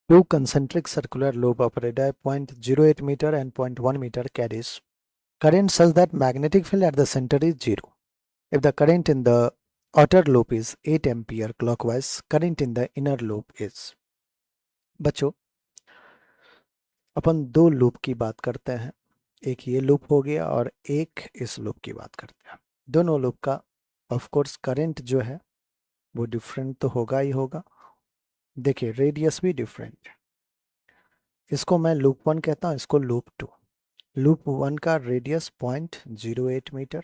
Two concentric circular loop of radii 0.08 meter and 0.1 meter carries current such that magnetic field at the center is 0. If the current in the outer loop is 8 ampere clockwise, current in the inner loop is। बच्चों, अपन दो loop की बात करते हैं। एक ये loop हो गया और एक इस लूप की बात करते हैं। दोनों लूप का ऑफ कोर्स करंट जो है वो डिफरेंट तो होगा ही होगा। देखिए, रेडियस भी डिफरेंट है। इसको मैं लूप 1 कहता हूँ, इसको लूप 2। लूप 1 का रेडियस 0.08 मीटर,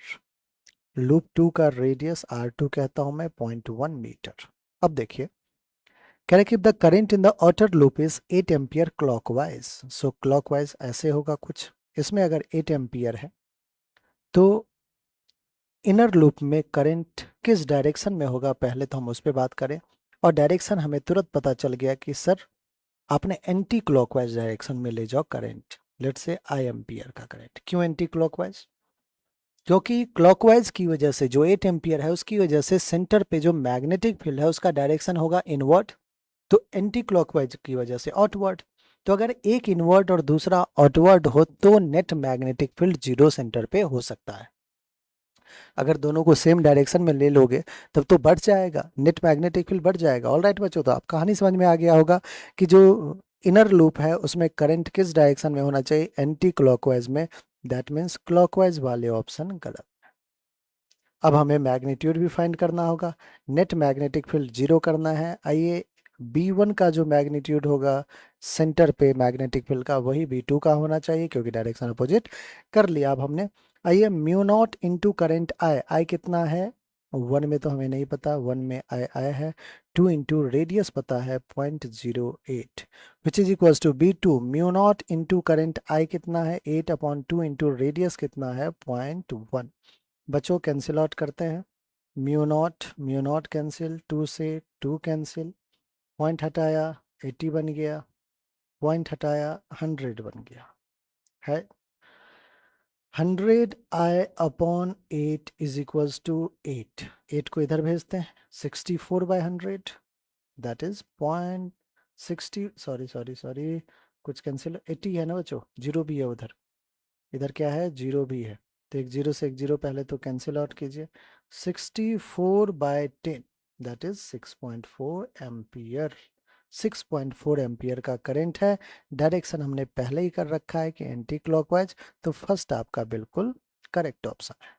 लूप 2 का रेडियस R2 कहता हूं मैं 0.1 मीटर। अब देखिए, कह रहे कि the current in the outer loop is 8 ampere clockwise. So clockwise ऐसे होगा कुछ। इसमें अगर 8 एम्पियर है तो इनर लूप में करंट किस डायरेक्शन में होगा, पहले तो हम उस पर बात करें। और डायरेक्शन हमें तुरंत पता चल गया कि सर आपने एंटी क्लॉकवाइज डायरेक्शन में ले जाओ current. Let's say I ampere का करंट। क्यों एंटी क्लॉकवाइज? क्योंकि क्लॉकवाइज की वजह से जो 8 एम्पियर है उसकी वजह से सेंटर पे जो मैग्नेटिक फील्ड है उसका डायरेक्शन होगा इनवर्ड, तो एंटी क्लॉकवाइज की वजह से आउटवर्ड। तो अगर एक इनवर्ड और दूसरा आउटवर्ड हो तो net magnetic field zero centre पे हो सकता है। अगर दोनों को सेम डायरेक्शन में ले लोगे तब तो बढ़ जाएगा, नेट मैग्नेटिक फील्ड बढ़ जाएगा। ऑल राइट बच्चों, तो आप कहानी समझ में आ गया होगा कि जो इनर लूप है उसमें करंट किस डायरेक्शन में होना चाहिए, एंटी क्लॉकवाइज में। दैट मीन्स क्लॉकवाइज वाले ऑप्शन गलत। अब हमें मैग्नीट्यूड भी फाइंड करना होगा, नेट मैग्नेटिक फील्ड जीरो करना है। आइए, B1 का जो मैग्नीट्यूड होगा सेंटर पे मैग्नेटिक फील्ड का, वही B2 का होना चाहिए क्योंकि डायरेक्शन अपोजिट कर लिया। अब हमने, आइए, mu naught into current I कितना है, 1 में तो हमें नहीं पता, 1 में आई है। 2 इंटू रेडियस पता है 0.08 which is equal to B2 mu naught into current I कितना है 8/2 इंटू रेडियस कितना है 0.1। बच्चों कैंसिल आउट करते हैं, म्यू नॉट कैंसिल, 2 से 2 कैंसिल, पॉइंट हटाया 80 बन गया, पॉइंट हटाया 100 बन गया है। 100I/8 is equals to 8। 8 को इधर भेजते हैं, 64/100 that is point 60, sorry sorry sorry, कुछ कैंसिल, 80 है ना बच्चों, जीरो भी है उधर, इधर क्या है, जीरो भी है। तो एक जीरो से एक जीरो पहले तो कैंसिल आउट कीजिए। 64/10 दैट इज 6.4 एम्पियर। 6.4 एम्पियर का करंट है। डायरेक्शन हमने पहले ही कर रखा है कि एंटी क्लॉकवाइज, तो फर्स्ट आपका बिल्कुल करेक्ट ऑप्शन है।